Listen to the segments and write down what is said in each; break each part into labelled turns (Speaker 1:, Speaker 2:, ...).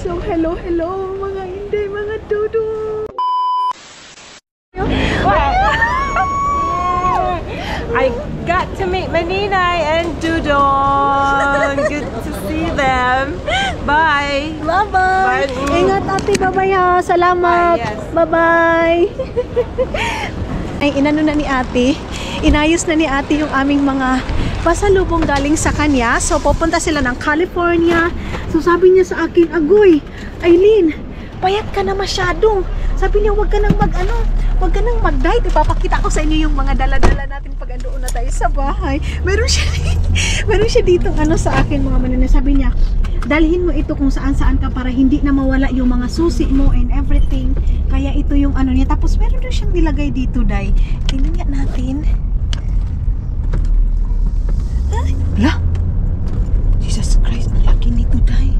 Speaker 1: So, hello, mga hindi, mga dudong.
Speaker 2: I got to meet Maninay and Dudong. Good to see them. Bye.
Speaker 1: Bye-bye.
Speaker 2: Bye.
Speaker 1: Ingat ate, bye-bye ha. Salamat.
Speaker 2: Yes.
Speaker 1: Bye-bye. Ay, inano na ni ate. Inayos na ni ate yung aming mga pasalubong galing sa kanya. So, pupunta sila ng California. So, sabi niya sa akin, Agoy, Aileen, payat ka na masyado. Sabi niya, wag ka nang wag ka nang mag-diet. Ipapakita ko sa inyo yung mga dala-dala natin pag andoon na tayo sa bahay. Meron siya dito sa akin mga manina. Sabi niya, dalhin mo ito kung saan-saan ka para hindi na mawala yung mga susi mo and everything. Kaya ito yung niya. Tapos meron din siyang nilagay dito, Day. Tingnan nga natin. Hala! Jesus Christ, ang laki nito, Day.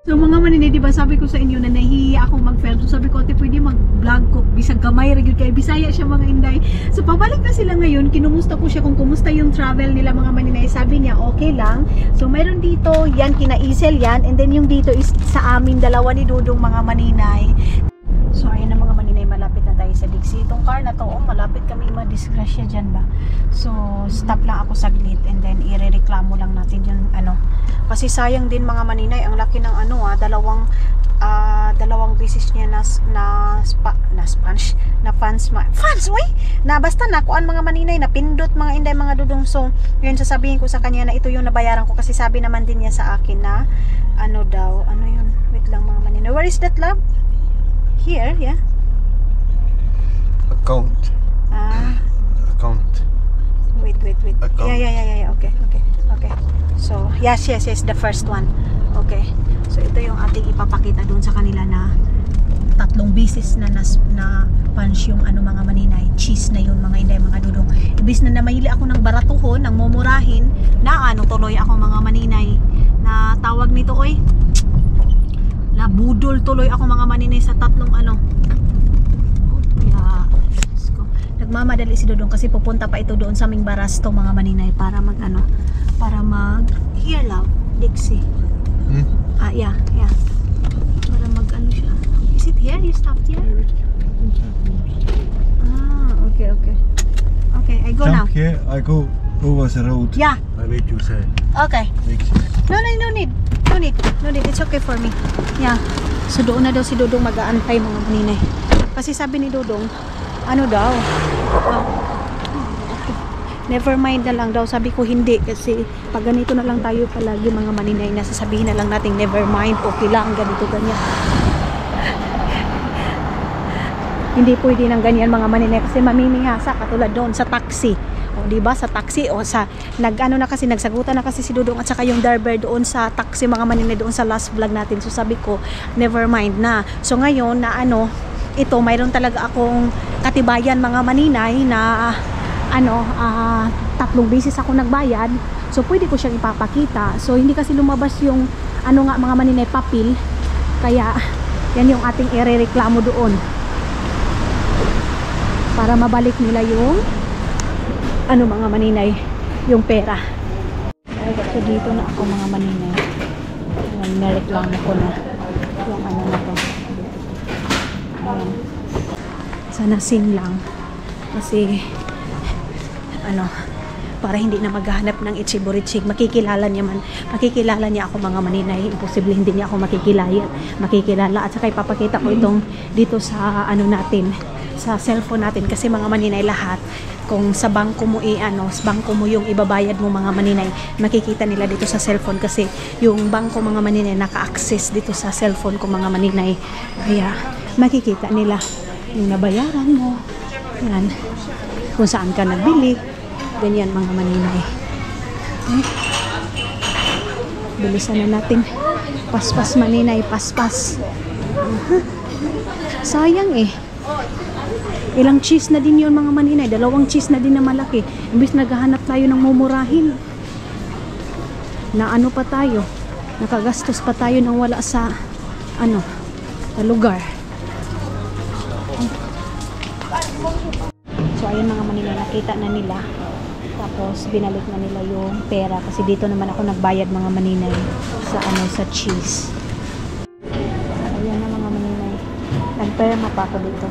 Speaker 1: So mga manini, diba sabi ko sa inyo na nahihiya akong mag-film. So sabi ko, ate, pwede mag-vlog ko. Bisag gamay, regular kayo. Bisaya siya mga inday. So pabalik na sila ngayon. Kinumusta ko siya kung kumusta yung travel nila mga maninay. Sabi niya, okay lang. So mayroon dito, yan, kina Isel yan. And then yung dito is sa amin, dalawa ni Dudong mga maninay. So ayan na mga maninay, malapit na tayo sa Dixie. Itong car na to, malapit kami madisgrasya dyan ba. So stop lang ako saglit and then irereklamo lang natin yung kasi sayang din mga maninay, ang laki ng dalawang beses niya na basta nakuan mga maninay, na pindot mga inday mga dudong. So yun, sasabihin ko sa kanya na ito yung nabayaran ko kasi sabi naman din niya sa akin na yun, wait lang mga maninay, where is that, love? Here, yeah.
Speaker 3: Account. Account.
Speaker 1: Wait.
Speaker 3: Account.
Speaker 1: Yeah. Okay. So, yes, the first one. Okay. So, ito yung ating ipapakita doon sa kanila na 3 beses na punch yung mga maninay. Cheese na yun mga inday, mga dudong. Ibis na namahili ako ng baratuhon, ng mumurahin, na tuloy ako mga maninay. Na tawag nito, nabudol tuloy ako mga maninay sa 3 nagmamadali si Dudong kasi pupunta pa ito doon sa aming barasto mga maninay para mag here, love, Dixie. Yeah. Para mag siya. Is it here? You stopped here? Okay, I go now.
Speaker 3: Here, I go over the road.
Speaker 1: Yeah.
Speaker 3: I wait you say.
Speaker 1: Okay. No need. It's okay for me. Yeah. So doon na daw si Dudong mag-aantay mga maninay. Kasi sabi ni Dudong, never mind na lang daw. Sabi ko hindi, kasi pag ganito na lang tayo palagi mga maninay, nasasabihin na lang natin never mind, okay lang, ganito, ganyan. Hindi pwede ng ganyan mga maninay kasi mamimihasa katulad doon sa taxi. O diba sa taxi nagsagutan na kasi si Dudong at saka yung driver doon sa taxi mga maninay doon sa last vlog natin. So sabi ko never mind na. So ngayon na ito mayroon talaga akong katibayan mga maninay na 3 beses ako nagbayad. So pwede ko siyang ipapakita. So hindi kasi lumabas yung mga maninay papel. Kaya yan yung ating irereklamo doon. Para mabalik nila yung mga maninay, yung pera. So dito na ako mga maninay. Nireklamo ko na yung na to. Sana sing lang kasi para hindi na maghahanap ng itchiborichig. Makikilala niya ako mga maninay. Imposible hindi niya ako makikilala. At saka ipapakita ko itong dito sa natin, sa cellphone natin kasi mga maninay lahat kung sa bangko mo sa bangko mo yung ibabayad mo mga maninay, makikita nila dito sa cellphone kasi yung bangko mga maninay naka-access dito sa cellphone ko mga maninay. Kaya makikita nila yung nabayaran mo. Yan. Kung saan ka nagbili. Ganyan mga maninay. Okay. Bilisan na natin. Paspas maninay, paspas. Sayang Ilang cheese na din yun mga maninay. 2 cheese na din na malaki. Imbis naghahanap tayo ng mumurahin. Na pa tayo. Nakagastos pa tayo nang wala sa sa lugar. So ayun mga maninay, nakita na nila. Tapos binalik na nila yung pera kasi dito naman ako nagbayad mga maninay sa sa cheese. Magperma pa ako dito.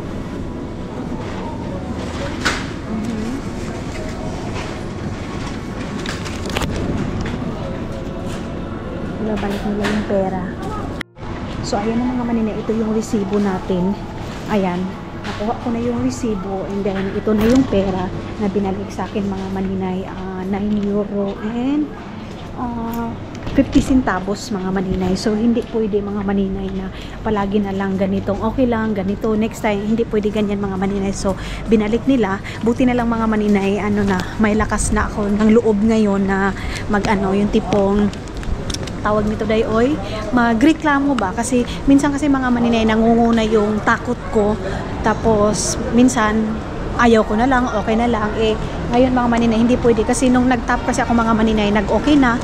Speaker 1: Balik nila yung pera. So, ayan na mga manina. Ito yung resibo natin. Ayan. Nakuha ko na yung resibo. And then, ito na yung pera na binalik sa akin mga maninay. 9 euro and 50 centavos mga maninay. So, hindi pwede mga maninay na palagi na lang ganitong okay lang, ganito. Next time, hindi pwede ganyan mga maninay. So, binalik nila. Buti na lang mga maninay, may lakas na ako ng loob ngayon na yung tipong tawag nito dayoy, magreklamo ba kasi minsan kasi mga maninay nangunguna yung takot ko, tapos minsan ayaw ko na lang, okay na lang. Ngayon mga maninay hindi pwede kasi nung nag-tap kasi ako mga maninay, nag-okay na,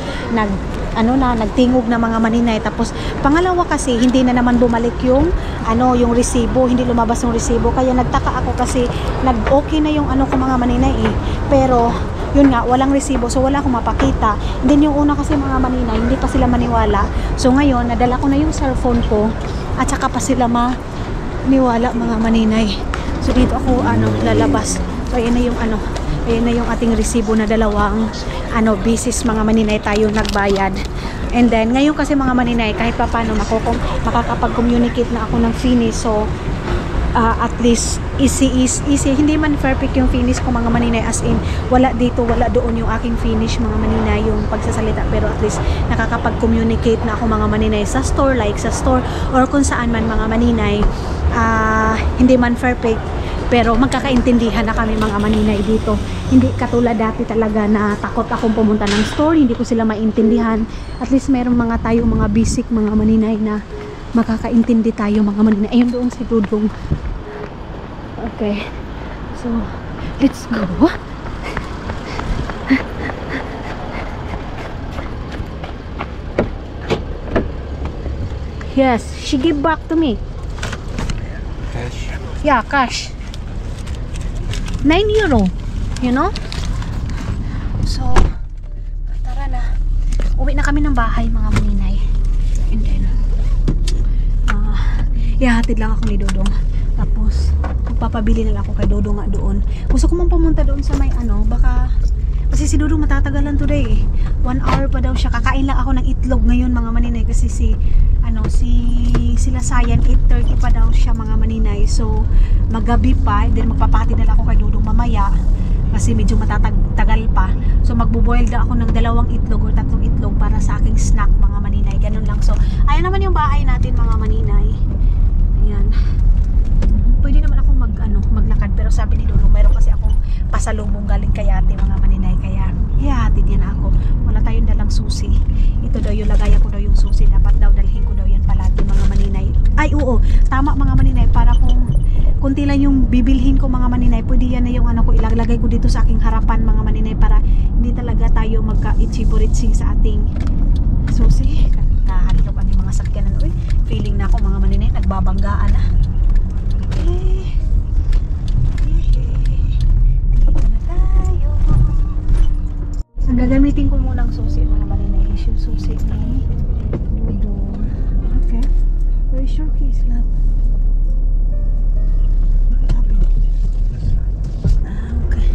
Speaker 1: nagtingog na mga maninay, tapos pangalawa kasi hindi na naman bumalik yung yung resibo, hindi lumabas yung resibo, kaya nagtaka ako kasi nag-okay na yung ko mga maninay pero yun nga, walang resibo, so wala akong mapakita. Then yung una kasi mga maninay, hindi pa sila maniwala. So ngayon, nadala ko na yung cellphone ko at saka pa sila maniwala mga maninay. So dito ako lalabas. So ayan na yung ayan na yung ating resibo na dalawang bisis mga maninay tayo nagbayad. And then ngayon kasi mga maninay, kahit pa paano makakapag-communicate na ako ng finish. So at least easy, hindi man perfect yung finish ko mga maninay, as in wala dito wala doon yung aking finish mga maninay yung pagsasalita, pero at least nakakapag-communicate na ako mga maninay sa store, like sa store or kung saan man mga maninay. Hindi man perfect pero magkakaintindihan na kami mga maninay dito, hindi katulad dati talaga na takot akong pumunta ng store, hindi ko sila maintindihan. At least meron tayo mga basic mga maninay na makakaintindi tayo mga maninay. Ayun doon si Dudong. Okay, so let's go. Yes, she give back to me.
Speaker 3: Cash.
Speaker 1: Yeah, cash. 9 euro, you know? So, tara na. Uwi na kami ng bahay mga maninay. And then, ihahatid lang ako ni Dodong. Tapos, magpapabili na lang ako kay Dodong nga doon. Gusto ko man pumunta doon sa may baka, kasi si Dodong matatagalan today 1 hour pa daw siya. Kakain lang ako ng itlog ngayon mga maninay kasi sila Sayan 8:30 pa daw siya mga maninay. So, maggabi pa, then magpapati na lang ako kay Dodong mamaya kasi medyo matatagal pa. So, magbuboil na ako ng 2 itlog or 3 itlog para sa aking snack mga maninay. Ganun lang. So, ayan naman yung bahay natin mga maninay. Ayan. Pwede naman akong maglakad, pero sabi ni Dodong meron kasi akong pasalubong galing kay ate mga maninay, kaya ihahatid yan ako. Wala tayong dalang susi. Ito daw yung lagayan ko daw yung susi, dapat daw dalhin ko daw yan palagi mga maninay. Ay oo, tama mga maninay, para kung kunti lang yung bibilhin ko mga maninay, pwede yan na yung ko ilalagay ko dito sa aking harapan mga maninay, para hindi talaga tayo magka-itchy-buritsing sa ating susi. Kahalop yung mga sakyanan. Uy, feeling na ako mga maninay, nagbabanggaan na. Dito na tayo. So, gagamitin ko muna ang susi mga maninay. Is yung susi ni Dodong. Okay. Where is your keys, love? Okay.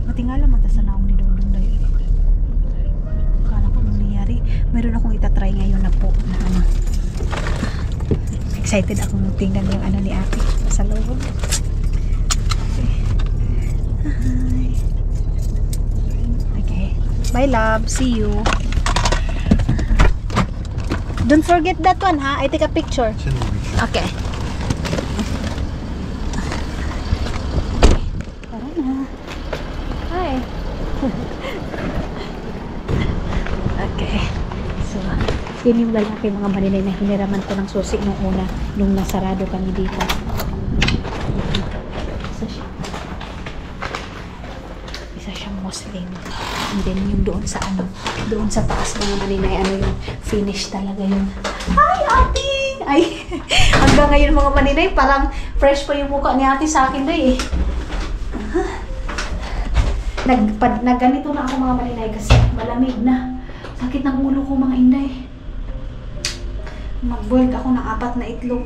Speaker 1: Matingala man ta sa naong ni Dodong dahil. Kala ko nangyayari. Meron akong itatry ngayon na po na excited akong tingnan yung ni ate sa loob. Hi. Okay. Bye love. See you. Don't forget that one ha. I take a picture. Okay. Tara na. Hi. Okay. So, yun yung lalaki mga maninay na hiniraman ko ng susi nung una, nung nasarado kami dito. Isa siyang Muslim. And then yung doon sa doon sa taas mga maninay, yung finish talaga yun. Hi ate! Ay, hanggang ngayon mga maninay, parang fresh pa yung mukha ni ate sa akin doy eh. Nagganito na ako mga maninay kasi malamig na. Sakit ng ulo ko mga inday. Mag-boiled ako ng 4 na itlog.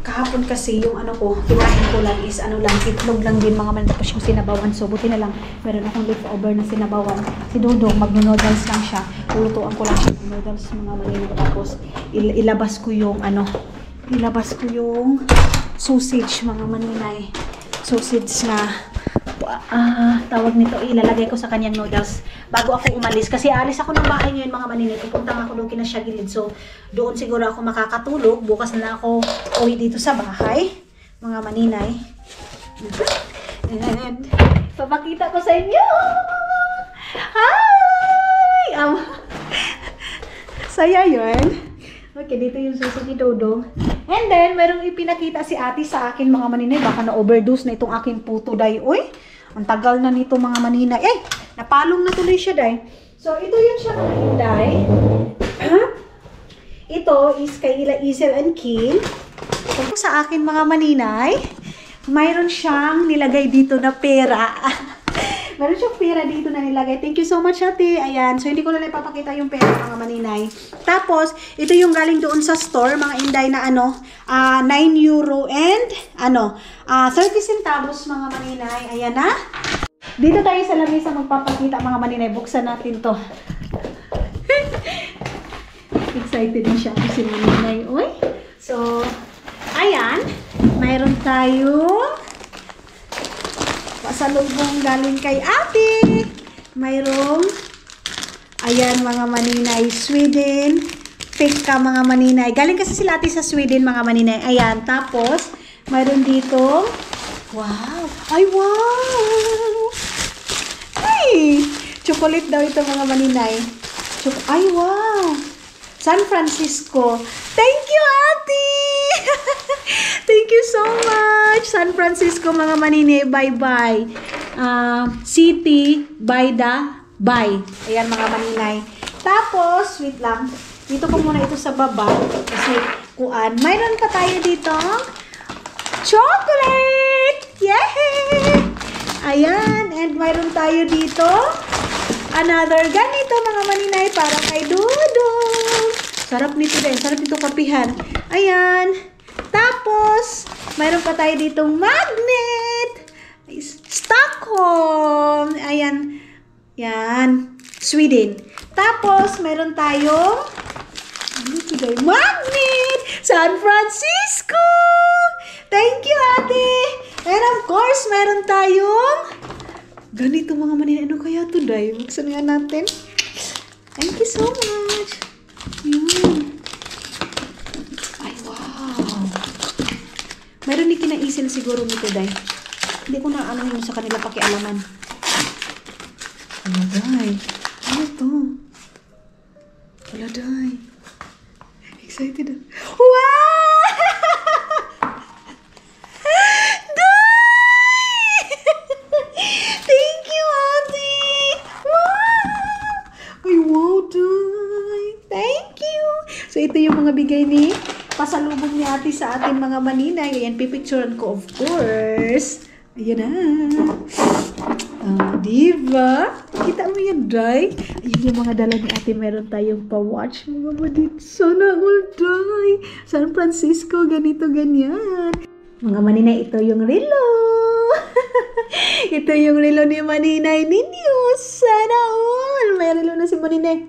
Speaker 1: Kahapon kasi yung ano ko, kinain ko lang is ano lang, itlog lang din mga man. Tapos yung sinabawan. So, buti na lang, meron akong leftover na sinabawan. Si Dudong, magno-noodles lang siya. Ulutuan ko lang siya ng noodles mga manino. Tapos, ilabas ko yung ano, sausage mga maninay. Sausage na tawag nito, ilalagay ko sa kanyang noodles bago ako umalis. Kasi alis ako ng bahay ngayon mga maninay. Pupunta ako doon kina Shagilid. So, doon siguro ako makakatulog. Bukas na ako uwi dito sa bahay. Mga maninay. And, papakita ko sa inyo. Hi! Saya yun. Okay, dito yung susi ni Dodong. And then, merong ipinakita si ate sa akin mga maninay. Baka na-overdose na itong aking puto, day. Uy, ang tagal na nito mga maninay. Eh, napalong na tuloy siya, day. So, ito yun siya mga day. Ito is kay Ila Isel and Kim. So, sa akin mga maninay, mayroon siyang nilagay dito na pera. Meron siyang pera dito na nilagay. Thank you so much, ate. Ayan. So, hindi ko na ipapakita yung pera, mga maninay. Tapos, ito yung galing doon sa store, mga inday na ano, 9 euro and, 30 centavos, mga maninay. Ayan na. Dito tayo sa lamesa magpapakita, mga maninay. Buksan natin to. Excited na siya si maninay. Uy. So, ayan. Mayroon tayong pasalubong galing kay ate. Mayroong, ayan mga maninay, Sweden. Fake ka mga maninay. Galing kasi sila ate sa Sweden mga maninay. Ayan, tapos, mayroon dito. Wow! Ay, wow! Ay! Chocolate daw ito mga maninay. Ay, wow! San Francisco. Thank you, ate! Thank you so much! San Francisco, mga maninay. Bye-bye. City, by the by. Ayan, mga maninay. Tapos, wait lang. Dito ko muna ito sa baba. Kasi, kuan. Mayroon pa tayo dito. Chocolate! Yay! Ayan. And mayroon tayo dito. Another ganito, mga maninay. Para kay Dudong. Sarap nito din. Sarap nito kapihan. Ayan. Tapos, mayroon pa tayo ditong magnet. Stockholm. Ayan. Yan. Sweden. Tapos, mayroon tayong magnet. San Francisco. Thank you, ate. And of course, mayroon tayong ganito mga maninay. Ano kaya ito, day? Buksan nga natin. Thank you so much. Yun. Ay, wow. Mayroon ni kinaisin siguro nito, day. Hindi ko na ano yun sa kanila pakialaman. Ano, day? Ano to? Wala, day. Excited. Wow! Day! Thank you, ate! Wow! Ay, wow, day! Thank you! So, ito yung mga bigay ni pasalubong ni ate sa atin mga maninay. Ayan, pipicturean ko, of course. Ayan na. Diba? Kita mo yan, day? Ayun yung mga dala ni ate. Meron tayong pa-watch, mga badit. Sana all, day. San Francisco, ganito, ganyan. Mga maninay, ito yung relo. Ito yung relo ni maninay ninyo. Sana all. May relo na si maninay.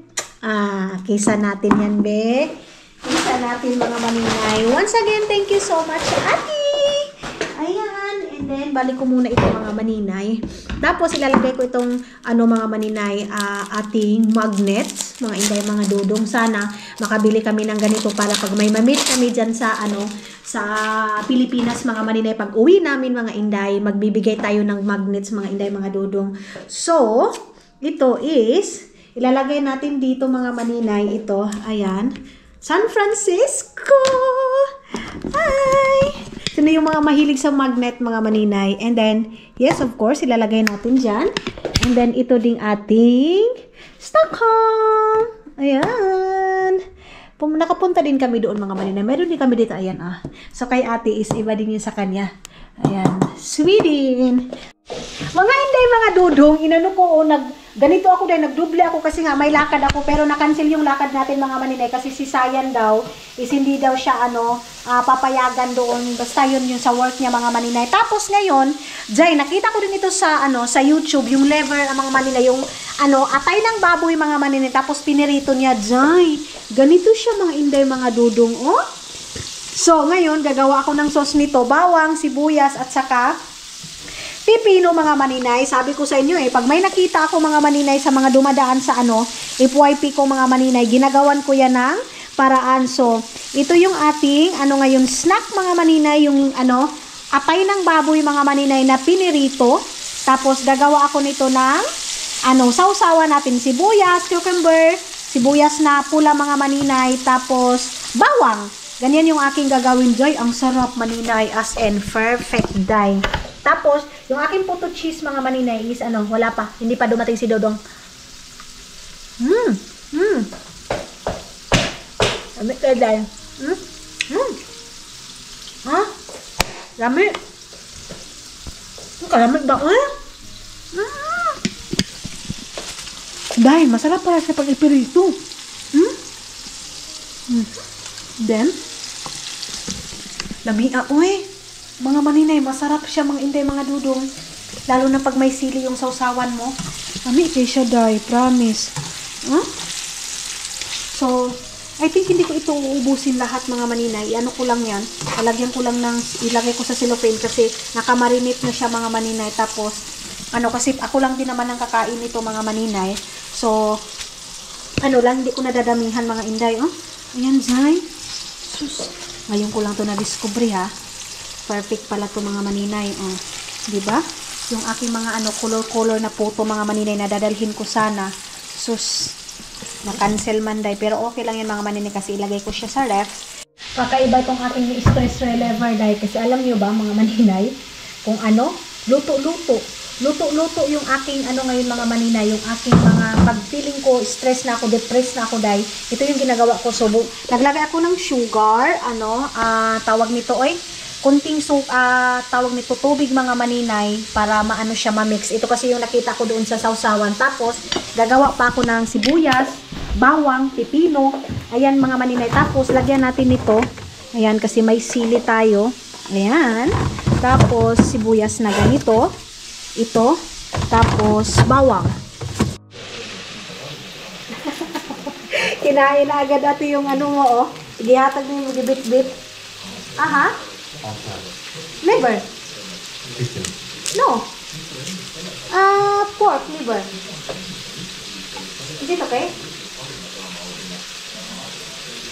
Speaker 1: Kisa natin yan, be. Kisa natin, mga maninay. Once again, thank you so much, ate. Ayan. And then, balik ko muna ito, mga maninay. Tapos, ilalagay ko itong, mga maninay, ating magnets. Mga inday, mga dudong. Sana, makabili kami ng ganito para pag may mamit kami dyan sa, sa Pilipinas, mga maninay. Pag uwi namin, mga inday, magbibigay tayo ng magnets, mga inday, mga dudong. So, ito is, ilalagay natin dito, mga maninay, ito. Ayan. San Francisco! Hi! Sino yung mga mahilig sa magnet, mga maninay? And then, yes, of course, ilalagay natin dyan. And then, ito ding ating Stockholm. Ayan. Nakapunta din kami doon, mga maninay. Meron din kami dito, ayan, So, kay ate is iba din yun sa kanya. Ayan. Sweden. Mga inday, mga dudong, inano ko, ganito ako dahil nagduble ako kasi nga may lakad ako pero na-cancel yung lakad natin mga maninay kasi si Sayan daw is hindi daw siya papayagan doon basta yun sa work niya mga maninay. Tapos ngayon, Jay, nakita ko din ito sa sa YouTube, yung lever mga maninay, yung atay ng baboy mga maninay tapos pinirito niya, Jay. Ganito siya mga inday mga dudong, oh. So, ngayon gagawa ako ng sauce nito, bawang, sibuyas at saka pipino mga maninay. Sabi ko sa inyo pag may nakita ako mga maninay sa mga dumadaan sa FYP ko mga maninay, ginagawan ko yan ng paraan. So, ito yung ating ngayon snack mga maninay, yung atay ng baboy mga maninay na pinirito. Tapos gagawa ako nito ng sausawan natin sibuyas, cucumber, sibuyas na pula mga maninay, tapos bawang. Ganyan yung aking gagawin, Joy. Ang sarap maninay, as in perfect day. Tapos, yung aking puto cheese mga maninay is wala pa. Hindi pa dumating si Dodong. Lami ka dahil. Ha? Lami. Kalamig ba? Dahil, masarap para sa pag-ipirito. Then, lami mga maninay, masarap siya mga inday mga dudong. Lalo na pag may sili yung sausawan mo. Lami kayo siya, Day. Promise. So, I think hindi ko ito uubusin lahat mga maninay. Ko lang yan. Lalagyan ko lang ilagay ko sa cellophane kasi nakamarinate na siya mga maninay. Tapos, kasi ako lang din naman ang kakain nito mga maninay. So, hindi ko nadadamihan mga inday. Ayan, Zay. Sus. Ngayon ko lang to na-discover ha. Perfect pala to mga maninay. Diba? Yung aking mga color-color na photo mga maninay na dadalhin ko sana. Sus. Na-cancel man day. Pero okay lang yan mga maninay kasi ilagay ko siya sa ref. Kakaiba itong aking stress reliever day. Kasi alam nyo ba mga maninay? Kung luto-luto. Luto-luto yung aking ngayon mga maninay. Yung aking mga pag-feeling ko, stress na ako, depressed na ako day. Ito yung ginagawa ko. So, naglagay ako ng sugar. Tawag nito kunting tawag nito tubig mga maninay para maano siya ma-mix. Ito kasi yung nakita ko doon sa sausawan. Tapos gagawa pa ako ng sibuyas, bawang, pipino. Ayan mga maninay. Tapos lagyan natin nito. Ayan kasi may sili tayo. Ayan. Tapos sibuyas na ganito. Ito. Tapos bawang. Kinain na agad natin yung mo Sige, hatag mo yung bit-bit. Aha. Liver.
Speaker 3: Chicken.
Speaker 1: No. Pork liver. Is it okay?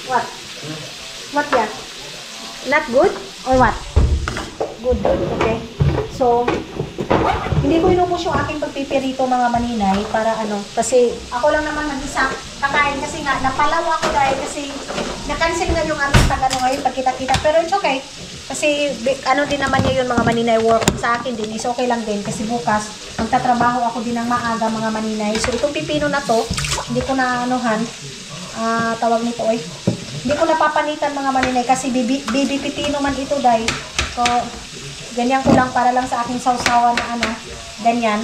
Speaker 1: What? What yan? Not good? Or what? Good. Okay. So, hindi ko inubos yung aking pagpipirito mga maninay para kasi ako lang naman mag-isa kakain kasi nga napalaw ako dahil kasi na-cancel na yung aming ngayon pagkita-kita pero it's okay. Kasi din naman niya yun mga maninay, work sa akin din is okay lang din kasi bukas magtatrabaho ako din ng maaga mga maninay. So itong pipino na to, hindi ko na tawag nito hindi ko napapanitan mga maninay kasi baby pipino man ito day. So ganyan ko lang para lang sa aking sausawan na ganyan.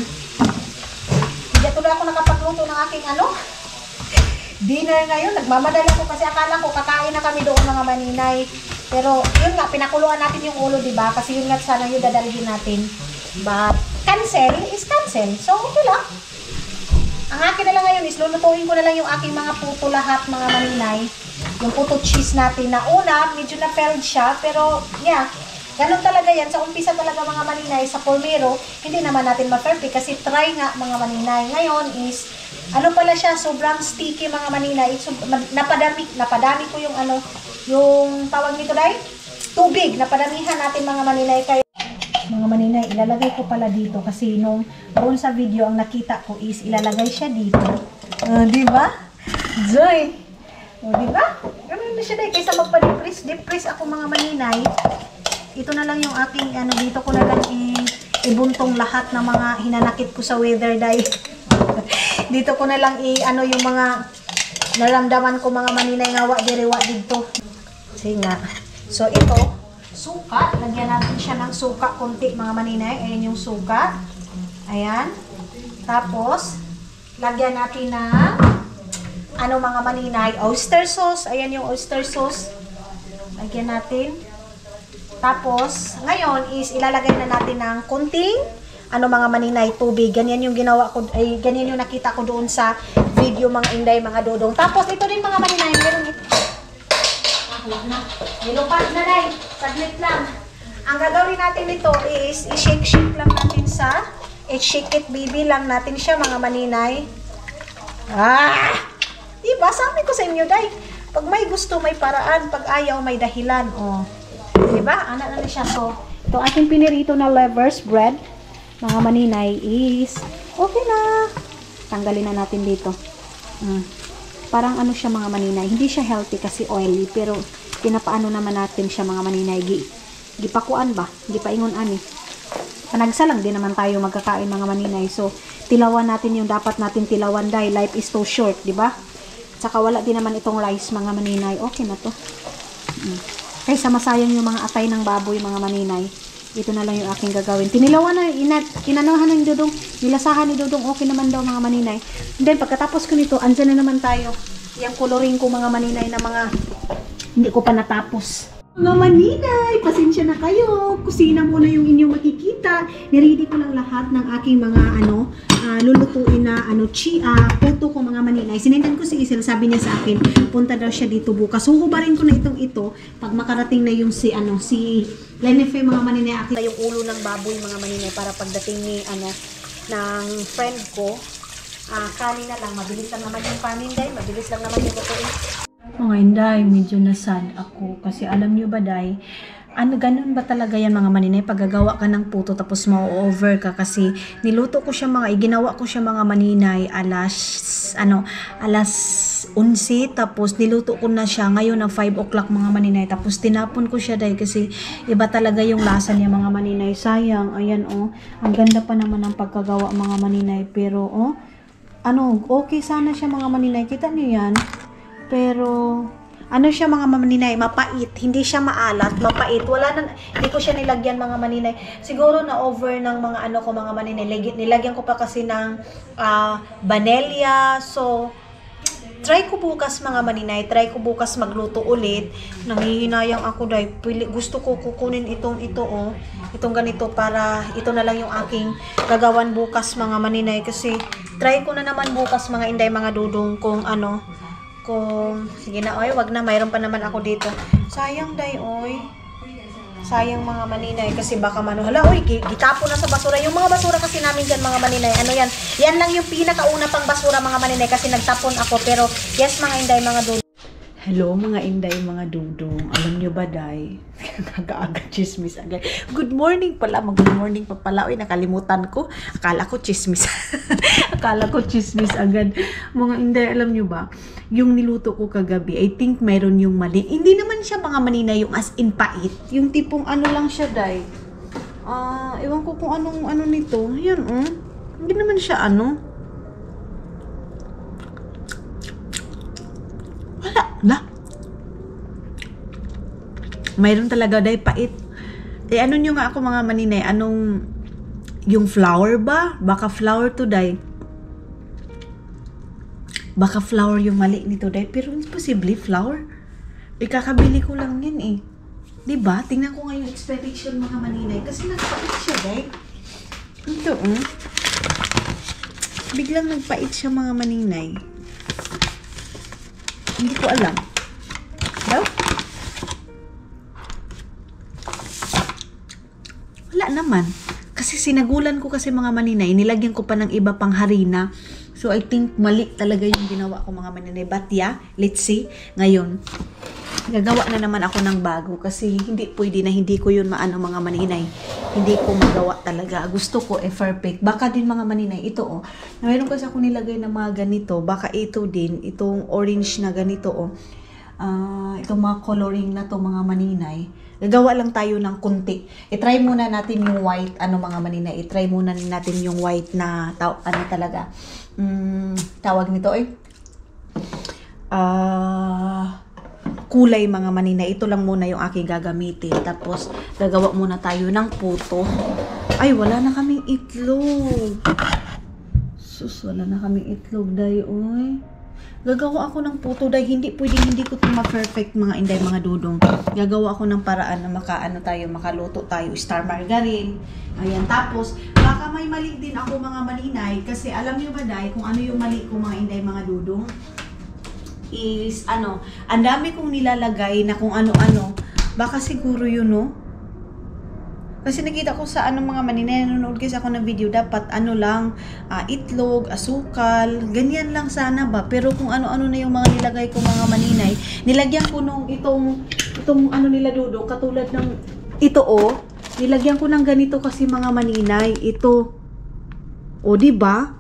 Speaker 1: Hindi tuloy ako nakapagluto ng aking dinner ngayon. Nagmamadali ako kasi akala ko kakain na kami doon mga maninay. Pero yun nga, pinakuluan natin yung ulo, diba? Kasi yun nga sana yung dadalhin natin. But cancel is cancel. So okay lang. Ang akin na lang ngayon is lulutuin ko na lang yung aking mga puto lahat mga maninay. Yung puto cheese natin na una, medyo na-failed siya. Pero yeah, ganun talaga yan. Sa umpisa talaga mga maninay, sa Formero, hindi naman natin ma-perfect kasi try nga mga maninay. Ngayon is, pala siya, sobrang sticky mga maninay. So, napadami ko yung yung tawag nito dahil tubig. Napadamihan natin mga maninay. Kaya, mga maninay, ilalagay ko pala dito kasi doon sa video, ang nakita ko is ilalagay siya dito. Diba? Joy! Diba? Ganun na siya dahil. Kaysa magpa-depress ako mga maninay. Ito na lang yung aking, dito ko na lang ibuntong lahat ng mga hinanakit ko sa weather dahil. Dito ko na lang yung mga naramdaman ko mga maninay nga diriwa dito. Sige nga. So ito, suka. Lagyan natin siya ng suka konti mga maninay. Ayan yung suka. Ayan. Tapos, lagyan natin ng ano mga maninay, oyster sauce. Ayan yung oyster sauce. Lagyan natin. Tapos, ngayon is ilalagay na natin ng kunting ano mga maninay, tubig. Ganyan yung ginawa ko, ay ganyan yung nakita ko doon sa video mga inday, mga dodong. Tapos, ito din mga maninay, meron ito. Nilupat na day. Saglit lang. Ang gagawin natin nito is i-shake-shake lang natin sa i-shake it baby lang natin siya mga maninay. Diba? Sabi ko sa inyo, day. Pag may gusto, may paraan. Pag ayaw, may dahilan. Oh. Diba? Ano na siya. So, ito ating pinirito na levers bread, mga maninay, is okay na. Tanggalin na natin dito. Parang ano siya mga maninay. Hindi siya healthy kasi oily. Pero, pinapaano naman natin siya mga maninay. Gipakuan ba? Gipaingon ani. Panagsa lang din naman tayo magkakain mga maninay. So, tilawan natin yung dapat natin tilawan dahil life is so short, di ba? Saka wala din naman itong rice mga maninay. Okay na to. Kaysa masayang yung mga atay ng baboy mga maninay. Ito na lang yung aking gagawin. Tinilawan na, inanahan ng dudong, nilasahan ni dudong, okay naman daw mga maninay. And then, pagkatapos ko nito, andyan na naman tayo. Yung coloring ko mga maninay na mga hindi ko pa natapos. Mga maninay, pasensya na kayo. Kusina muna yung inyong makikita. Niready ko lang lahat ng aking mga lulutuin na puto ko mga maninay. Sinendan ko si Isel, sabi niya sa akin, punta daw siya dito bukas. Huhubarin ko na ito pag makarating na yung si Lenefe mga maninay. Akin yung ulo ng baboy mga maninay para pagdating ni ng friend ko. Kanin na lang, mabilis lang naman yung paninday, mabilis lang naman yung lutuin. Mga inday, medyo nasad ako kasi alam nyo ba day, ganun ba talaga yan mga maninay, paggagawa ka ng puto tapos ma-over ka kasi niluto ko siya ginawa ko siya mga maninay alas 11 tapos niluto ko na siya ngayon ng 5 o'clock mga maninay tapos tinapon ko siya day kasi iba talaga yung lasa niya mga maninay. Sayang, ayan ang ganda pa naman ng pagkagawa mga maninay pero okay sana siya mga maninay, kita niyo yan. Pero, siya mga maninay, mapait. Hindi siya maalat, mapait. Hindi ko siya nilagyan mga maninay. Siguro na over ng mga mga maninay. Nilagyan ko pa kasi ng vanilla. So, try ko bukas mga maninay. Try ko bukas magluto ulit. Nangihinayang ako dahil gusto ko kukunin itong ganito para ito na lang yung aking gagawan bukas mga maninay. Kasi, try ko na naman bukas mga inday, mga dudong sige na wag na, mayroon pa naman ako dito. Sayang day sayang mga maninay kasi baka gitapo na sa basura yung mga basura kasi namin dyan mga maninay. Yan lang yung pinakauna pang basura mga maninay kasi nagtapon ako. Pero yes mga inday, mga dudong. Hello mga inday, mga dudong. Alam nyo ba day, nag-aaga chismis agad. Good morning pala, good morning pa pala. Nakalimutan ko, akala ko chismis. Akala ko chismis agad. Mga inday, alam nyo ba, yung niluto ko kagabi, I think mayroon yung mali. Hindi naman siya mga maninay yung as in pait. Yung tipong lang siya day. Ewan ko kung anong nito. Yan hindi naman siya wala. Mayroon talaga day pait. Nyo nga ako mga maninay, yung flour ba? Baka flour to day. Baka flour yung mali nito day. Pero imposible flour. Ikakabili ko lang yan diba? Tingnan ko nga yung expedition mga maninay. Kasi nagpait siya day. Ito biglang nagpait siya mga maninay. Hindi ko alam. Daw? Wala naman. Kasi sinagulan ko kasi mga maninay, nilagyan ko pa ng iba pang harina. So, I think mali talaga yung ginawa ko mga maninay. But yeah, let's see. Ngayon, gagawa na naman ako ng bago kasi hindi pwede na hindi ko yun mga maninay. Hindi ko magawa talaga. Gusto ko perfect. Baka din mga maninay, ito mayroon kasi ako nilagay na mga ganito. Baka ito din, itong orange na ganito itong mga coloring na to mga maninay. Gagawa lang tayo ng kunti. I-try muna natin yung white, mga maninay. I-try muna natin yung white na, talaga. Tawag nito kulay mga maninay. Ito lang muna yung aking gagamitin. Tapos, gagawa muna tayo ng puto. Ay, wala na kaming itlog. Sus, wala na kaming itlog, day, oy. Gagawa ako ng puto, day. Hindi ko ito ma-perfect, mga inday, mga dudong. Gagawa ako ng paraan na makaluto tayo. Star margarine. Ayan, tapos, baka may mali din ako, mga maninay. Kasi alam niyo ba, day, kung ano yung mali ko, mga inday, mga dudong? Is, ang dami kong nilalagay na kung ano-ano. Baka siguro yun, no? Kasi nakita ko sa mga maninay, nanonood kasi ako ng video, dapat lang, itlog, asukal, ganyan lang sana ba. Pero kung ano-ano na yung mga nilagay ko, mga maninay, nilagyan ko nung itong nila dudong, katulad ng ito, nilagyan ko ng ganito kasi, mga maninay, ito. O, diba?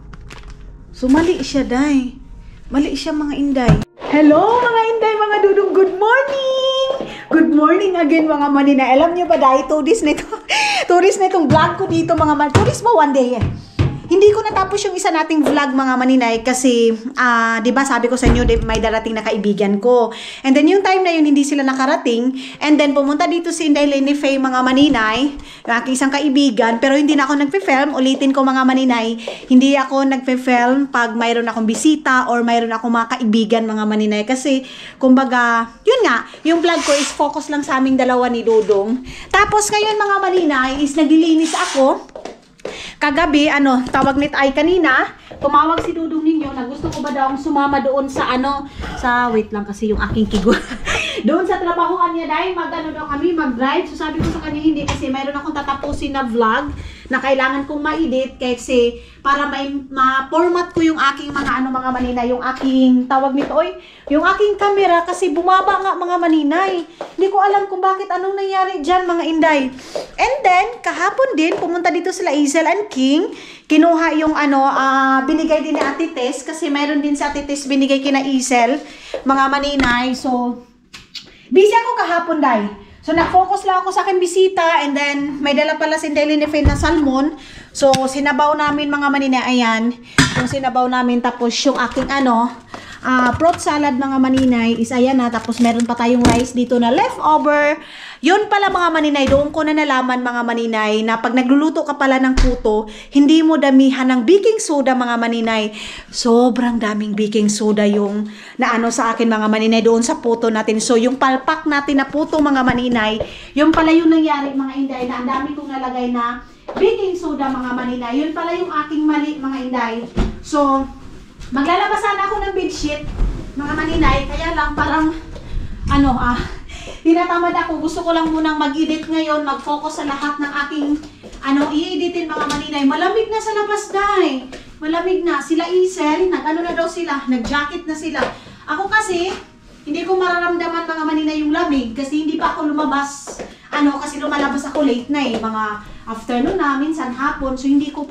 Speaker 1: So, mali siya, day. Mali siya, mga inday. Hello, mga inday, mga dudong, good morning! Good morning again, mga maninay. Alam niyo ba, dahil 2 days na itong vlog ko dito, mga maninay. 2 days ba? 1 day eh. Hindi ko natapos yung isa nating vlog, mga maninay, kasi, di ba sabi ko sa inyo, may darating na kaibigan ko. And then, yung time na yun, hindi sila nakarating. And then, pumunta dito si Inday Lenny Faye, mga maninay, yung aking isang kaibigan. Pero hindi na ako nagpe-film. Ulitin ko, mga maninay, hindi ako nagpe-film pag mayroon akong bisita or mayroon akong mga kaibigan, mga maninay. Kasi, kumbaga, yun nga, yung vlog ko is focus lang sa aming dalawa ni Dudong. Tapos, ngayon, mga maninay, is naglilinis ako. Kagabi, tawag nit ay kanina, tumawag si Dudong ninyo na gusto ko ba daw sumama doon sa wait lang kasi yung aking kigo. Doon sa trabahoan niya, dahil daw kami, mag-drive. So sabi ko sa kanya, hindi kasi mayroon akong tatapusin na vlog na kailangan kong ma-edit kasi para ma-format ko yung aking mga mga maninay, yung aking tawag nito, yung aking camera kasi bumaba nga, mga maninay. Hindi ko alam kung bakit anong nangyari dyan, mga inday. And then, kahapon din, pumunta dito sila Hazel and King. Kinuha yung binigay din ni Ate Tess kasi mayroon din si Ate Tess binigay kina Hazel, mga maninay. So, busy ako kahapon, day. So, nag-focus lang ako sa aking bisita and then may dala pala si Inday Lenny Faye na salmon. So, sinabaw namin, mga maninay, ayan. Yung sinabaw namin, tapos yung aking fruit salad, mga maninay, is ayan na. Tapos meron pa tayong rice dito na leftover. Yun pala, mga maninay, doon ko na nalaman, mga maninay, na pag nagluluto ka pala ng puto, hindi mo damihan ng baking soda, mga maninay. Sobrang daming baking soda yung sa akin, mga maninay, doon sa puto natin. So, yung palpak natin na puto, mga maninay, yun pala yung nangyari, mga inday, na ang dami kong nalagay na baking soda, mga maninay. Yun pala yung aking mali, mga inday. So, maglalabasan ako ng bedsheet, mga maninay, kaya lang parang, tinatamad ako. Gusto ko lang munang mag-edit ngayon, mag-focus sa lahat ng aking, i-editin, mga maninay. Malamig na sa labas, day. Malamig na. Sila Isel, na daw sila, nag-jacket na sila. Ako kasi, hindi ko mararamdaman, mga maninay, yung lamig, kasi hindi pa ako lumabas, kasi lumalabas ako late na mga afternoon na, minsan hapon, so hindi ko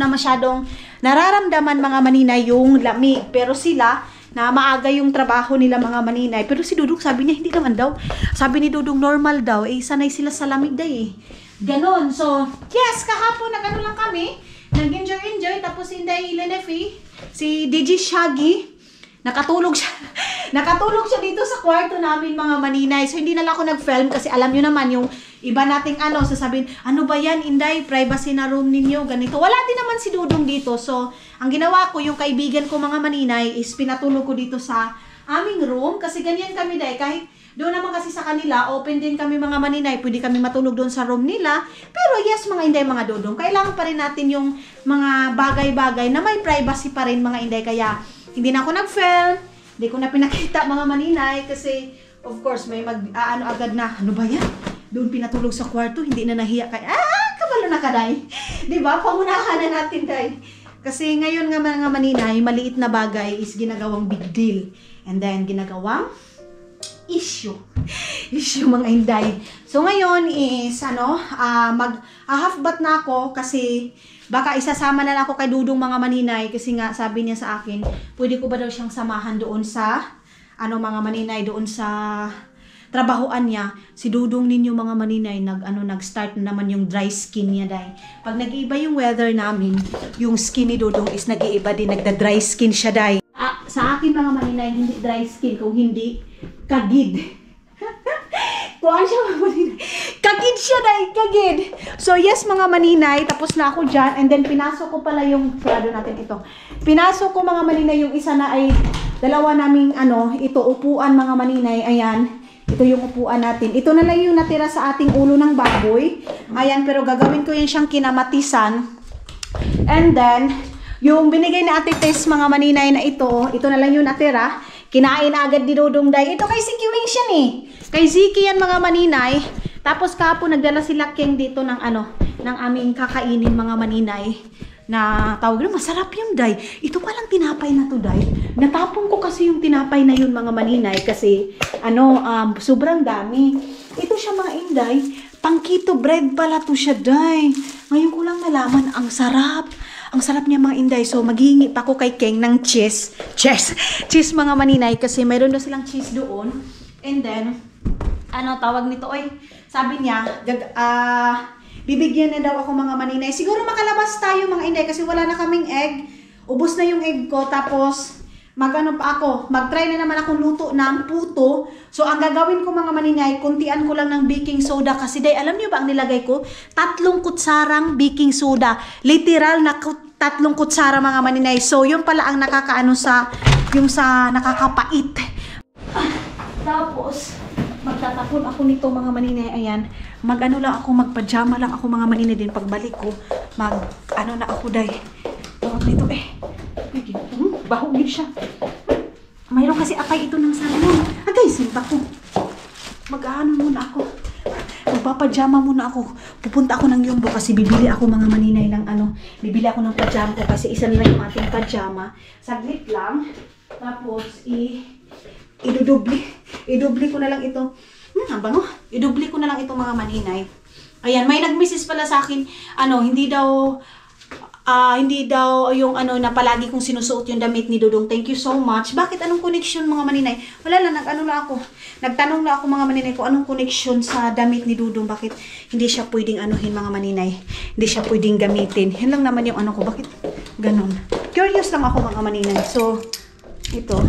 Speaker 1: na masyadong nararamdaman, mga maninay, yung lamig. Pero sila, na maaga yung trabaho nila, mga maninay. Pero si Dudong, sabi niya, hindi naman daw. Sabi ni Dudong, normal daw. Sanay sila sa lamig day. Ganon. So, yes, kahapon, lang kami. Nag-enjoy. Tapos si Inday Lenny Faye, si DJ Shaggy, nakatulog siya dito sa kwarto namin, mga maninay. So, hindi na lang ako nag-film kasi alam nyo naman yung iba nating sasabihin, ano ba yan, Inday, privacy na room ninyo, ganito. Wala din naman si Dudong dito. So, ang ginawa ko, yung kaibigan ko, mga maninay, is pinatulog ko dito sa aming room. Kasi ganyan kami, day. Kahit doon naman kasi sa kanila, open din kami, mga maninay. Pwede kami matulog doon sa room nila. Pero yes, mga Inday, mga Dudong, kailangan pa rin natin yung mga bagay-bagay na may privacy pa rin, mga Inday. Kaya, hindi na ako nag-film. Hindi ko na pinakita, mga maninay. Kasi, of course, may agad na, ano ba yan? Doon pinatulog sa kwarto, hindi na nahiya kay, kabalo na ka, day. Diba? Pangunahan na natin, day. Kasi ngayon nga, mga maninay, maliit na bagay is ginagawang big deal. And then, ginagawang issue. Issue, mga Inday. So, ngayon is, mag-half bath na ako kasi baka isasama na lang ako kay Dudong, mga maninay. Kasi nga, sabi niya sa akin, pwede ko ba daw siyang samahan doon sa, mga maninay, doon sa trabahoan niya. Si Dudong ninyo, mga maninay, nag-start na naman yung dry skin niya, day. Pag nag-iiba yung weather namin, yung skin ni Dudong is nag-iiba din, nagda-dry skin siya, day. Sa akin, mga maninay, hindi dry skin, kung hindi kagid. Kuhaan siya, mga maninay. Kagid siya na kagid. So yes mga maninay, tapos na ako dyan. And then pinasok ko pala yung, sarado natin ito. Pinasok ko mga maninay, yung isa na ay dalawa naming ito upuan mga maninay. Ayan. Ito yung upuan natin. Ito na lang yung natira sa ating ulo ng baboy. Ayan, pero gagawin ko yan siyang kinamatisan. And then, yung binigay na Ate Tess mga maninay na ito na lang yung natira. Kinain na agad ni Dudong Day. Ito kay Ziki Wings yan eh. Kay Ziki yan mga maninay. Tapos kahapon nagdala sila King dito ng ng aming kakainin mga maninay. Na tawag na, masarap yung Day. Ito palang tinapay na to Day. Natapon ko kasi yung tinapay na yun mga maninay kasi sobrang dami. Ito siya mga inday, pang keto bread pala to siya Day. Ngayon ko lang nalaman, ang sarap. Ang sarap niya mga inday. So maghihingi pa ko kay King ng cheese mga maninay kasi mayroon daw silang cheese doon. And then, tawag nito oy. Sabi niya, bibigyan na daw ako mga maninay. Siguro makalabas tayo mga inday kasi wala na kaming egg. Ubos na yung egg ko. Tapos, mag-try na naman akong luto ng puto. So, ang gagawin ko mga maninay, kuntian ko lang ng baking soda. Kasi day, alam niyo ba ang nilagay ko? 3 kutsarang baking soda. Literal na 3 kutsara mga maninay. So, yun pala ang yung sa nakakapait. Tapos, magtatapon ako nito mga maninay. Ayan. Magpajama lang ako mga maninay din. Pagbalik ko, na ako day. Tawag nito bahugin siya. Mayroon kasi atay ito ng salmon. Agay, simba ko. Muna ako. Magpapajama muna ako. Pupunta ako ng Yumbo kasi bibili ako mga maninay ng bibili ako ng pajama ko kasi isa na lang yung ating pajama. Saglit lang. Tapos, idubli ko na lang ito. Ang bango. Idubli ko na lang ito mga maninay. Ayan, may nag-message pala sa akin, hindi daw yung na palagi kong sinusuot yung damit ni Dudong. Thank you so much. Bakit? Anong connection mga maninay? Wala lang, nagtanong na ako mga maninay kung anong connection sa damit ni Dudong. Bakit hindi siya pwedeng mga maninay? Hindi siya pwedeng gamitin. Yan lang naman yung ko. Bakit ganun? Curious lang ako mga maninay. So, ito.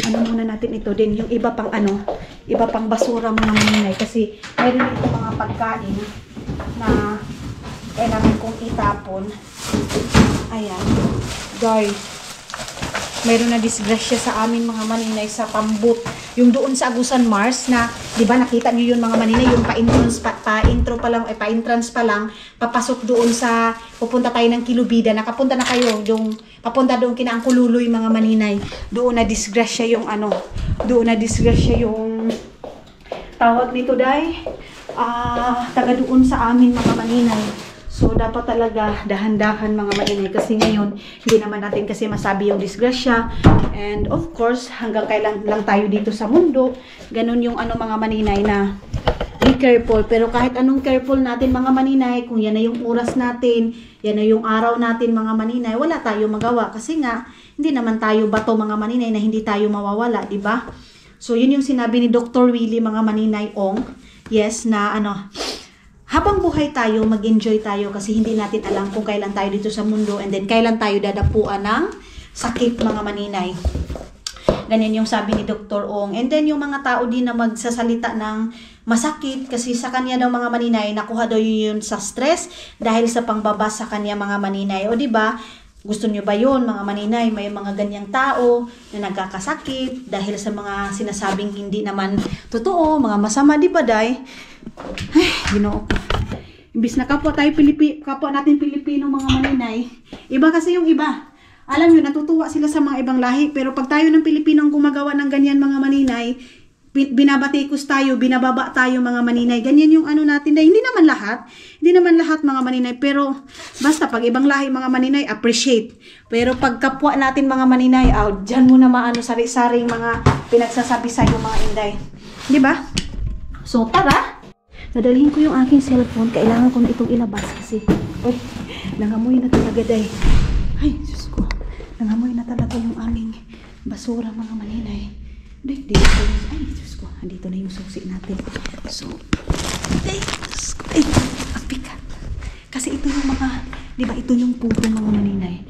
Speaker 1: Muna natin ito din. Yung iba pang basura mga maninay. Kasi mayroon ito mga pagkain na kailangan kong itapon. Ayan. Guys, mayroon na disgrasya sa amin mga maninay sa Pambut. Yung doon sa Agusan Mars na, di ba nakita niyo yun mga maninay, yung pa-entrance pa lang, papasok doon sa, pupunta tayo ng Kilubida, nakapunta na kayo, papunta doon kina Angkululoy mga maninay. Doon na disgrasya yung tawag nito day, taga doon sa amin mga maninay. So, dapat talaga dahan-dahan mga maninay kasi ngayon, hindi naman natin kasi masabi yung disgrasya. And of course, hanggang kailan lang tayo dito sa mundo. Ganun yung mga maninay na be careful. Pero kahit anong careful natin mga maninay, kung yan na yung oras natin, yan na yung araw natin mga maninay, wala tayo magawa. Kasi nga, hindi naman tayo bato mga maninay na hindi tayo mawawala, di ba? So, yun yung sinabi ni Dr. Willie mga maninay Ong. Yes, na habang buhay tayo, mag-enjoy tayo kasi hindi natin alam kung kailan tayo dito sa mundo and then kailan tayo dadapuan ng sakit mga maninay. Ganyan yung sabi ni Dr. Ong. And then yung mga tao din na magsasalita ng masakit kasi sa kanya daw mga maninay, nakuha daw yun sa stress dahil sa pangbaba sa kanya mga maninay. O diba, gusto nyo ba yun mga maninay? May mga ganyang tao na nagkakasakit dahil sa mga sinasabing hindi naman totoo, mga masama, diba day? Ay, ginoo ko. Imbis na kapwa natin Pilipino mga maninay. Iba kasi yung iba. Alam nyo, natutuwa sila sa mga ibang lahi. Pero pag tayo ng Pilipinong gumagawa ng ganyan mga maninay, binabatikos tayo, binababa tayo mga maninay. Ganyan yung natin. Hindi naman lahat mga maninay. Pero basta pag ibang lahi mga maninay, appreciate. Pero pag kapwa natin mga maninay, dyan mo na sari-saring mga pinagsasabi sa'yo mga inday. Diba? So tara! Nadalhin ko yung aking cellphone. Kailangan ko na itong ilabas kasi nangamoy na talaga day. Ay, Diyos ko. Nangamoy na talaga yung aming basura mga maninay. Ay, Diyos ko. Andito na yung susi natin. So, Diyos ko. Ay, apika. Kasi ito yung di ba ito yung puto mga maninay.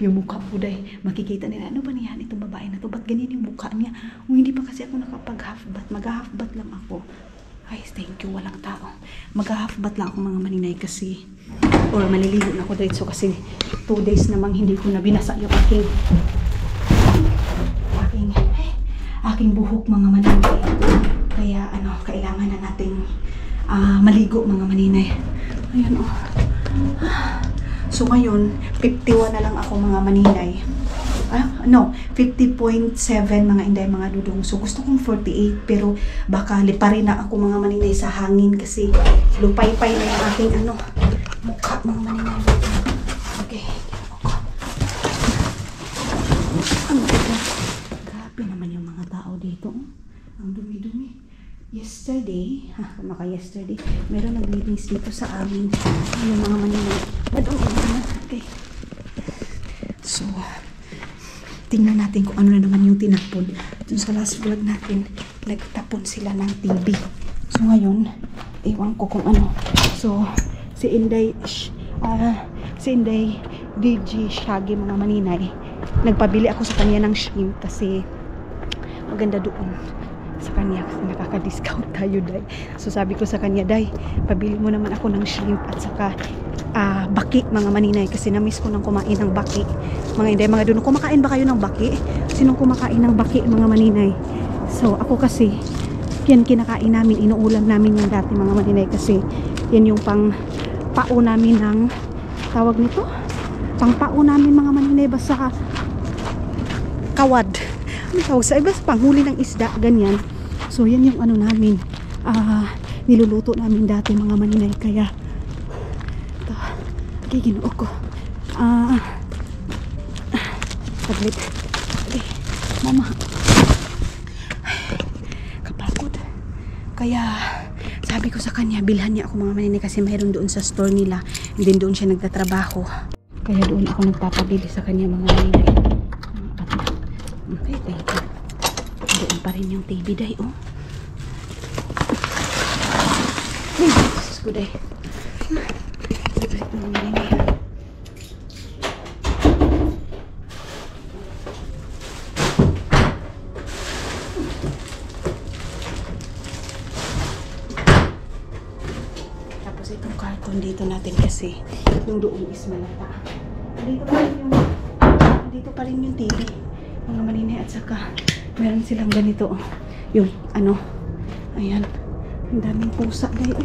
Speaker 1: Yung mukha ko day. Makikita nila, ano ba niyan itong babae na to? Ba't ganyan yung mukha niya? Hindi pa kasi ako nakapag-half bath. Mag-half bath lang ako. Ay, thank you, walang tao. Mag-half-bath lang ako mga maninay kasi, or maliligo na ako diretso kasi 2 days namang hindi ko na binasa yung aking buhok mga maninay. Kaya kailangan na nating maligo mga maninay. Ayan oh. So ngayon, 51 na lang ako mga maninay. 50.7 mga inday mga dudong. So gusto kong 48 pero baka liparin na ako mga maninay sa hangin kasi lupay-pay na yung aking mukha mga maninay. Okay. Ang ganda. Grabe naman yung mga tao dito. Ang dumi-dumi. Yesterday, meron naglinis dito sa amin. Yung mga maninay. Okay. So, tingnan natin kung ano na naman yung tinapon. Dun sa last vlog natin, nagtapon sila ng TV. So ngayon, ewan ko kung ano. So, si Inday DG Shaggy mga maninay, nagpabili ako sa kanya ng shrimp kasi maganda doon sa kanya kasi nakaka-discount tayo, Day. So sabi ko sa kanya, Day, pabili mo naman ako ng shrimp at saka baki mga maninay kasi na-miss ko nang kumain ng baki. Mga Inday, mga doon, kumakain ba kayo ng baki? Sinong kumakain ng baki mga maninay? So ako kasi, yan kinakain namin, inuulam namin yung dati mga maninay kasi yan yung pang-pao namin ng tawag nito? Pang-pao namin mga maninay ba sa kawad. Ano tawag sa iba? Panghuli ng isda, ganyan. So yan yung namin, niluluto namin dati mga maninay. Kaya ito, giginoo ko. Saglit. Okay, mama. Kapagod. Kaya sabi ko sa kanya, bilhan niya ako mga maninay kasi mayroon doon sa store nila. And then doon siya nagtatrabaho. Kaya doon ako nagpapabili sa kanya mga maninay. Okay, thank you. Doon pa rin yung TV, Day, oh. Ay, Jesus ko, Day. Tapos itong karton dito natin kasi yung doon is malata. Dito pa rin yung TV. Mga maninay at saka meron silang ganito yung ayan, ang daming pusa guys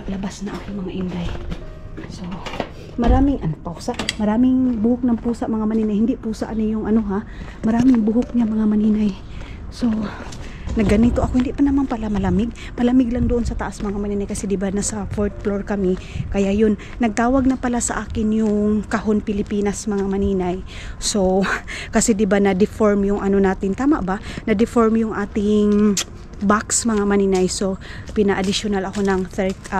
Speaker 1: labas na ako mga inday. So maraming maraming buhok ng pusa mga maninay, hindi pusa yung maraming buhok niya mga maninay. So nagganito ako, hindi pa naman pala malamig lang doon sa taas mga maninay kasi diba nasa 4th floor kami, kaya yun nagtawag na pala sa akin yung kahon Pilipinas mga maninay. So kasi diba na deform yung natin, tama ba? Na deform yung ating box mga maninay, so pina-additional ako ng 60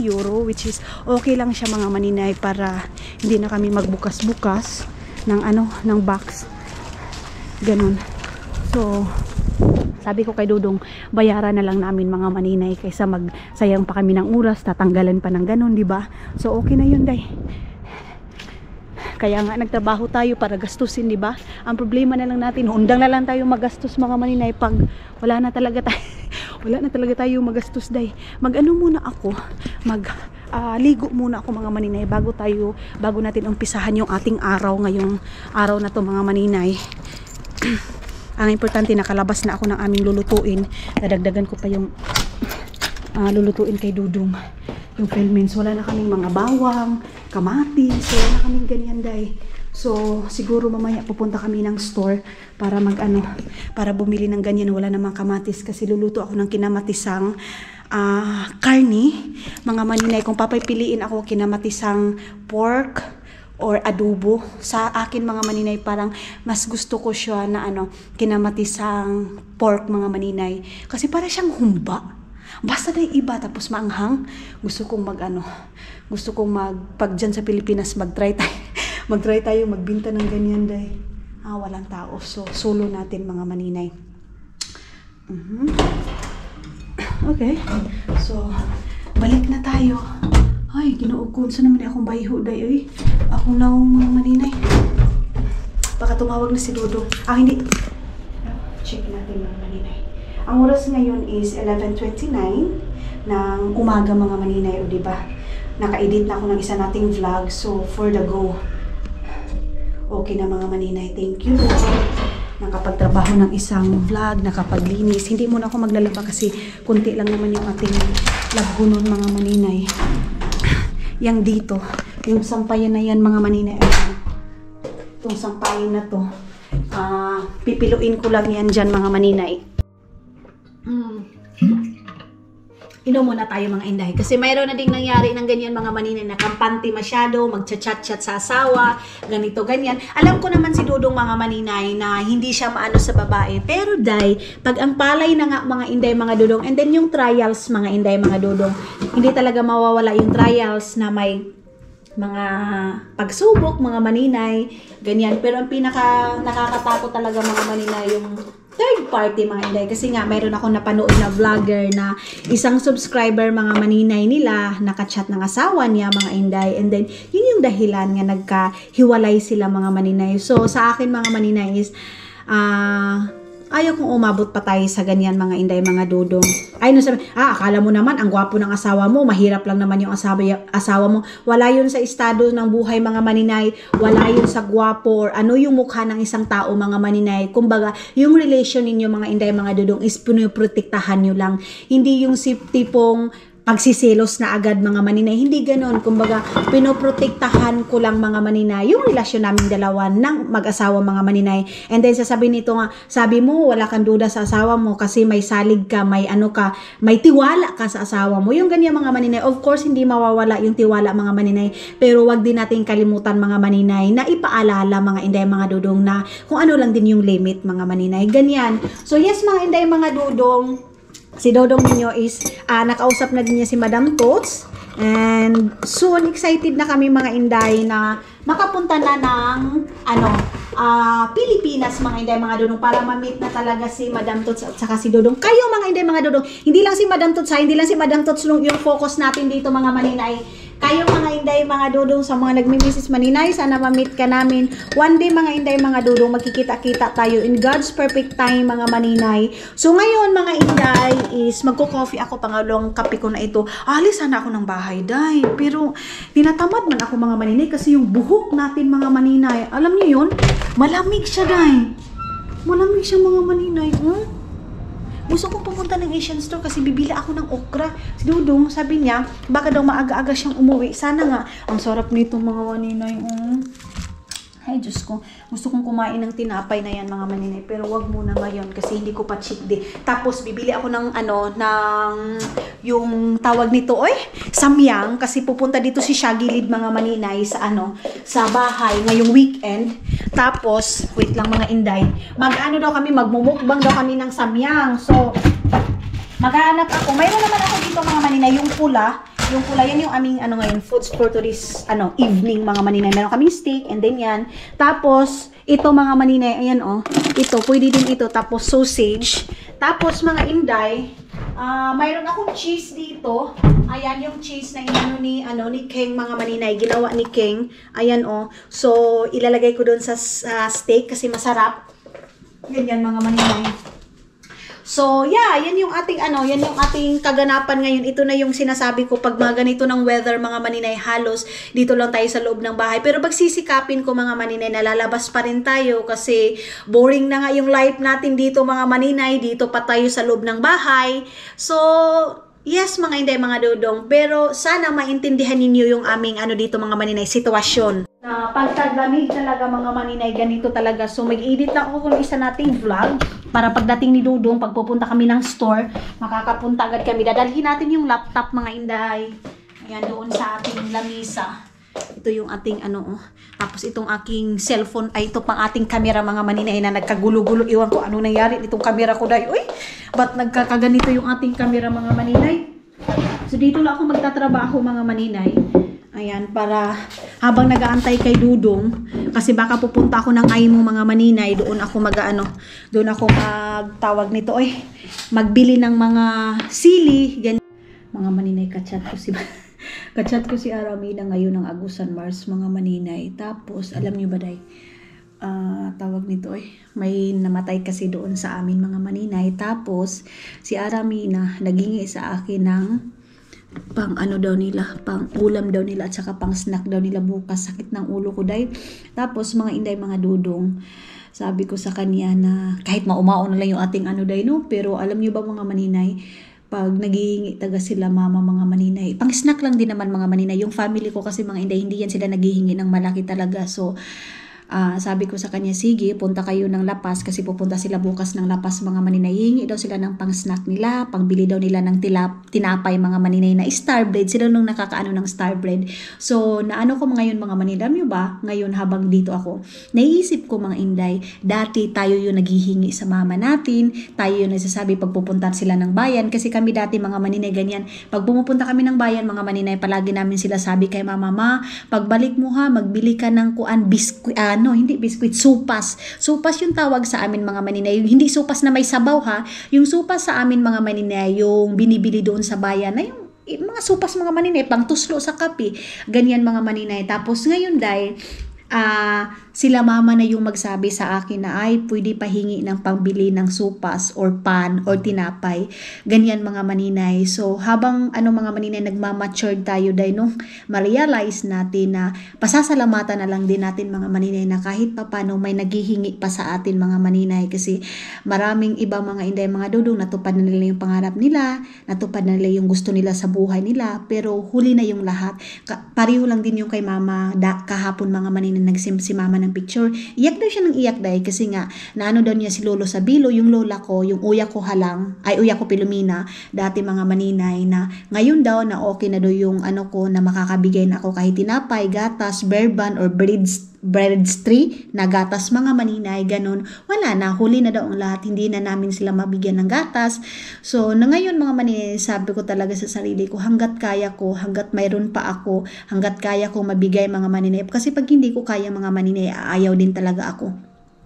Speaker 1: euro which is okay lang siya mga maninay para hindi na kami magbukas-bukas ng ng box ganun. So sabi ko kay Dudong, bayaran na lang namin mga maninay kaysa magsayang pa kami ng oras, tatanggalan pa ng ganun, di ba? So okay na yun, Day. Kaya nga nagtrabaho tayo para gastusin, di ba? Ang problema na lang natin, undang na lang tayo magastos mga maninay pag wala na talaga tayo magastos, Day. Muna ako, ligo muna ako mga maninay bago natin umpisahan yung ating araw ngayong araw na to mga maninay. Ang importante, nakalabas na ako ng aming lulutuin. Dadagdagan ko pa yung lulutuin kay Dudong. Yung filmins, wala na kaming mga bawang, kamatis, wala na kaming ganyan, Day. So siguro mamaya pupunta kami ng store para para bumili ng ganyan, wala namang kamatis kasi luluto ako ng kinamatisang karni mga maninay. Kung papipiliin ako, kinamatisang pork or adobo, sa akin mga maninay parang mas gusto ko siya na kinamatisang pork mga maninay kasi para siyang humba, basta na iba tapos maanghang. Gusto kong pag dyan sa Pilipinas mag-try tayo magbinta ng ganyan, Day. Walang tao, so solo natin mga maninay. Okay, so balik na tayo. Ay, Ginoo ko, saan naman akong bayiho, Day, ay. Ako na mga maninay. Baka tumawag na si Dodo. Hindi. Check natin mga maninay. Ang oras ngayon is 11:29 ng umaga mga maninay, o diba? Naka-edit na ako ng isa nating vlog, so for the go. Okay na mga maninay, thank you Lord. Nakapagtrabaho ng isang vlog, nakapaglinis. Hindi muna ako maglalaba kasi kunti lang naman yung ating labunon mga maninay. Yang dito, yung sampayan na yan mga maninay. Itong sampayan na to, pipiluin ko lang yan dyan mga maninay. Inom muna tayo mga inday. Kasi mayroon na ding nangyari ng ganyan mga maninay na kampante masyado, magchat-chat sa asawa, ganito, ganyan. Alam ko naman si Dudong mga maninay na hindi siya maano sa babae. Pero day, pag ang palay na nga mga inday mga Dudong, and then yung trials mga inday mga Dudong, hindi talaga mawawala yung trials na may mga pagsubok, mga maninay, ganyan. Pero ang pinaka nakakatakot talaga mga maninay yung third party mga inday. Kasi nga, mayroon ako napanood na vlogger na isang subscriber mga maninay nila, nakachat ng asawa niya mga inday. And then, yun yung dahilan nga nagkahiwalay sila mga maninay. So, sa akin mga maninay is, ayaw kong umabot pa tayo sa ganyan mga inday, mga Dudong. Ay, no, sabi, akala mo naman, ang gwapo ng asawa mo, mahirap lang naman yung asawa mo. Wala yun sa estado ng buhay mga maninay, wala yun sa gwapo, or ano yung mukha ng isang tao mga maninay. Kumbaga, yung relation ninyo mga inday, mga Dudong is pinuprotektahan nyo lang. Hindi yung tipong pagsiselos na agad mga maninay. Hindi ganon. Kumbaga, pinoprotektahan ko lang mga maninay yung relasyon naming dalawa ng mag-asawa mga maninay. And then, sasabihin nito nga, sabi mo, wala kang duda sa asawa mo kasi may salig ka, may ano ka, may tiwala ka sa asawa mo. Yung ganyan mga maninay. Of course, hindi mawawala yung tiwala mga maninay. Pero wag din natin kalimutan mga maninay na ipaalala mga inday, mga Dudong na kung ano lang din yung limit mga maninay. Ganyan. So, yes mga inday, mga Dudong, si Dodong ninyo is nakausap na din niya si Madam Tots, and soon excited na kami mga inday na makapunta na ng Pilipinas mga inday, mga Dodong, para ma-meet na talaga si Madam Tots at saka si Dodong. Kayo mga inday, mga Dodong, hindi lang si Madam Tots hindi lang si Madam Tots yung focus natin dito mga maninay. Kayo mga inday, mga Dudong, sa mga nagmi-message maninay, sana ma-meet ka namin. One day mga inday, mga Dudong, magkikita-kita tayo in God's perfect time mga maninay. So ngayon mga inday is magko-coffee ako, pangalawang kape ko na ito. Alis sana ako ng bahay, day. Pero tinatamad man ako mga maninay kasi yung buhok natin mga maninay, alam niyo yun? Malamig siya, day. Malamig siya mga maninay. Gusto kong pumunta ng Asian store kasi bibili ako ng okra. Si Dudong, sabi niya, baka daw maaga-aga siyang umuwi. Sana nga, ang sarap nito mga maninay. Ay, Diyos ko. Gusto kong kumain ng tinapay na yan mga maninay. Pero wag muna ngayon kasi hindi ko pa cheat day. Tapos, bibili ako ng yung tawag nito, samyang. Kasi pupunta dito si Shagilid mga maninay sa bahay ngayong weekend. Tapos, wait lang mga inday. Magmumukbang daw kami ng samyang. So, maghahanap ako. Mayroon naman ako dito mga maninay, yung pula. Yung pula, yan yung aming ngayon, foods for today's evening mga maninay. Meron kaming steak and then yan. Tapos, ito mga maninay, ayan ito, pwede din ito. Tapos, sausage. Tapos, mga inday, mayroon akong cheese dito. Ayan yung cheese na ni Keng mga maninay. Ginawa ni Keng. Ayan So, ilalagay ko doon sa steak kasi masarap. Ganyan mga maninay. So, yeah, yan yung ating yan yung ating kaganapan ngayon. Ito na yung sinasabi ko pag mga ganito ng weather mga maninay, halos dito lang tayo sa loob ng bahay. Pero pagsisikapin ko mga maninay, nalalabas pa rin tayo kasi boring na nga yung life natin dito mga maninay. Dito pa tayo sa loob ng bahay. So, yes mga inday, mga Dudong, pero sana maintindihan ninyo yung aming dito mga maninay, sitwasyon. Na pagtaglamig talaga mga maninay, ganito talaga. So mag-edit lang ako kung isa nating vlog para pagdating ni Dudong, pagpupunta kami ng store, makakapunta agad kami. Dadalhin natin yung laptop mga inday. Ayan, doon sa ating lamisa. Ito yung ating Tapos itong aking cellphone, ito pang ating camera mga maninay na nagkagulo-gulo. Iwan ko ano nangyari nitong camera ko dahil. Uy, ba't nagkakaganito yung ating camera mga maninay? So dito lang ako magtatrabaho mga maninay. Ayan, para habang nag-aantay kay Dudong, kasi baka pupunta ako ng Aimo mga maninay, doon ako doon ako magtawag nito, magbili ng mga sili, ganyan. Mga maninay, kachat ko si Aramida ngayon ng Agusan Mars mga maninay. Tapos, alam niyo ba day, tawag nito may namatay kasi doon sa amin mga maninay. Tapos si Aramina naghingi sa akin ng pang ano daw nila, pang ulam daw nila at saka pang snack daw nila bukas. Sakit ng ulo ko day. Tapos mga inday, mga dudong, sabi ko sa kanya na kahit maumaon na lang yung ating ano day, no? Pero alam nyo ba mga maninay, pag naghihingi taga sila mama mga maninay, pang snack lang din naman mga maninay. Yung family ko kasi mga inday, hindi yan sila naghihingi ng malaki talaga. So sabi ko sa kanya, sige, punta kayo ng Lapas kasi pupunta sila bukas ng Lapas mga maninay. Hingi daw sila ng pang snack nila, pangbili daw nila ng tinapay mga maninay na star bread. Sila nung nakakaano ng star bread. So naano ko ngayon mga maninay, alam nyo ba, ngayon habang dito ako, naiisip ko mga inday, dati tayo yung naghihingi sa mama natin, tayo yung nagsasabi pag pupunta sila ng bayan, kasi kami dati mga maninay ganyan, pag pumupunta kami ng bayan mga maninay, palagi namin sila sabi kay mama, pagbalik mo ha, magbili ka ng biskuit, hindi biskuit, supas. Supas yung tawag sa amin mga maninay. Hindi supas na may sabaw ha. Yung supas sa amin mga maninay, yung binibili doon sa bayan na yung mga supas mga maninay, pang tuslo sa kape. Ganyan mga maninay. Tapos ngayon dahil sila mama na yung magsabi sa akin na ay pwede pahingi ng pangbili ng supas or pan or tinapay. Ganyan mga maninay. So habang mga maninay nagmamature tayo dahil nung ma-realize natin na pasasalamatan na lang din natin mga maninay na kahit papano may naghihingi pa sa atin mga maninay, kasi maraming iba mga inday, mga dudong, natupad na nila yung pangarap nila, natupad na nila yung gusto nila sa buhay nila, pero huli na yung lahat. Pareho lang din yung kay mama kahapon mga maninay, nagsim si mama ng picture. Iyak daw siya ng iyak dahil kasi nga naano daw niya si Lolo Sabilo, yung lola ko, yung uya ko uya ko Pilumina, dati mga maninay, na ngayon daw na okay na daw yung ko na makakabigay na ako kahit tinapay, gatas, berban or breads tree na gatas mga maninay, ganun. Wala na, huli na daw ang lahat, hindi na namin sila mabigyan ng gatas. So na ngayon mga maninay, sabi ko talaga sa sarili ko, hanggat kaya ko, hanggat mayroon pa ako, hanggat kaya ko mabigay mga maninay, kasi pag hindi ko kaya mga maninay, ayaw din talaga ako.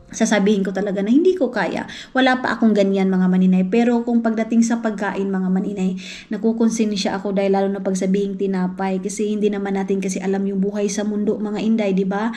Speaker 1: Sasabihin ko talaga na hindi ko kaya. Wala pa akong ganyan mga maninay. Pero kung pagdating sa pagkain mga maninay, nakukonsensya ako dahil lalo na pagsabihing tinapay, kasi hindi naman natin kasi alam yung buhay sa mundo mga inday, di ba?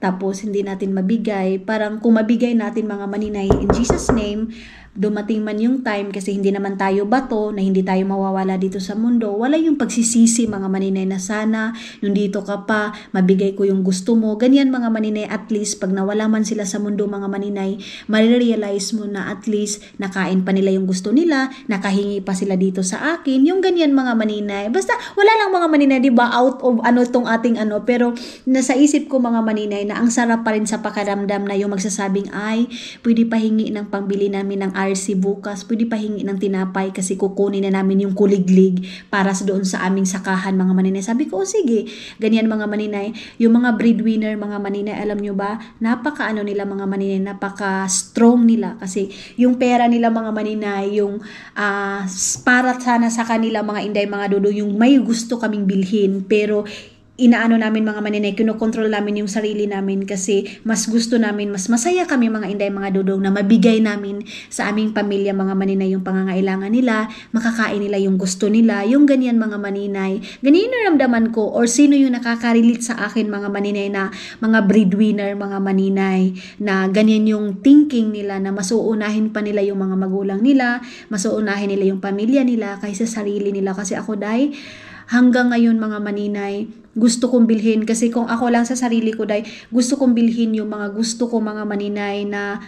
Speaker 1: Tapos hindi natin mabigay. Parang kung mabigay natin mga maninay, in Jesus name, dumating man yung time, kasi hindi naman tayo bato, na hindi tayo mawawala dito sa mundo, wala yung pagsisisi mga maninay na sana, nung dito ka pa, mabigay ko yung gusto mo. Ganyan mga maninay, at least pag nawala man sila sa mundo mga maninay, marirealize mo na at least nakain pa nila yung gusto nila, nakahingi pa sila dito sa akin, yung ganyan mga maninay. Basta wala lang mga maninay, di ba, out of tong ating pero nasa isip ko mga maninay na ang sarap pa rin sa pakaramdam na yung magsasabing ay, pwede pahingi ng pangbili namin ng RC bukas, pwede pahingi ng tinapay kasi kukunin na namin yung kuliglig para doon sa aming sakahan mga maninay. Sabi ko, sige, ganyan mga maninay. Yung mga breadwinner mga maninay, alam nyo ba, napaka nila mga maninay, napaka strong nila, kasi yung pera nila mga maninay, yung para sana sa kanila mga inday, mga dudo, yung may gusto kaming bilhin, pero inaano namin mga maninay, kinokontrol namin yung sarili namin, kasi mas gusto namin, mas masaya kami mga inday, mga dudong, na mabigay namin sa aming pamilya mga maninay yung pangangailangan nila, makakain nila yung gusto nila, yung ganyan mga maninay. Ganyan yung ramdaman ko, or sino yung nakaka-relate sa akin mga maninay na mga breadwinner mga maninay, na ganyan yung thinking nila, na masuunahin pa nila yung mga magulang nila, masuunahin nila yung pamilya nila kaysa sarili nila. Kasi ako dahil hanggang ngayon mga maninay, gusto kong bilhin, kasi kung ako lang sa sarili ko dahil gusto kong bilhin yung mga gusto ko mga maninay, na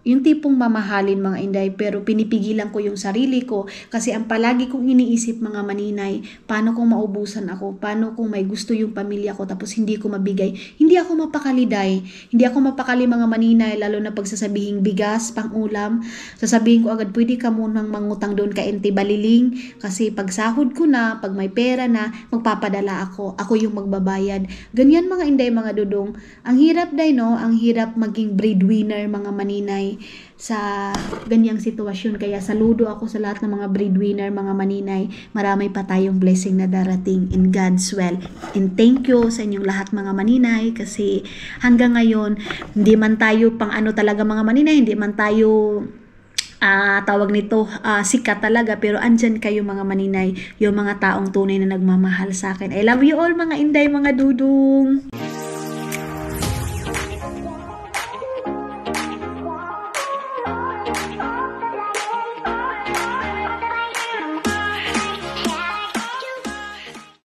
Speaker 1: yung tipong mamahalin mga inday, pero pinipigilan ko yung sarili ko, kasi ang palagi kong iniisip mga maninay, paano kung maubusan ako, paano kung may gusto yung pamilya ko tapos hindi ko mabigay, hindi ako mapakali day, hindi ako mapakali mga maninay, lalo na pagsasabihing bigas, pang ulam, sasabihin ko agad, pwede ka munang mangutang doon ka ente baliling, kasi pag sahod ko na, pag may pera na, magpapadala ako yung magbabayad. Ganyan mga inday, mga dudong, ang hirap day, no, ang hirap maging breadwinner mga maninay sa ganyang sitwasyon. Kaya saludo ako sa lahat ng mga breadwinner mga maninay, marami pa tayong blessing na darating in God's will, and thank you sa inyong lahat mga maninay, kasi hanggang ngayon hindi man tayo pang talaga mga maninay, hindi man tayo tawag nito sikat talaga, pero andyan kayo mga maninay, yung mga taong tunay na nagmamahal sa akin. I love you all mga inday, mga dudong.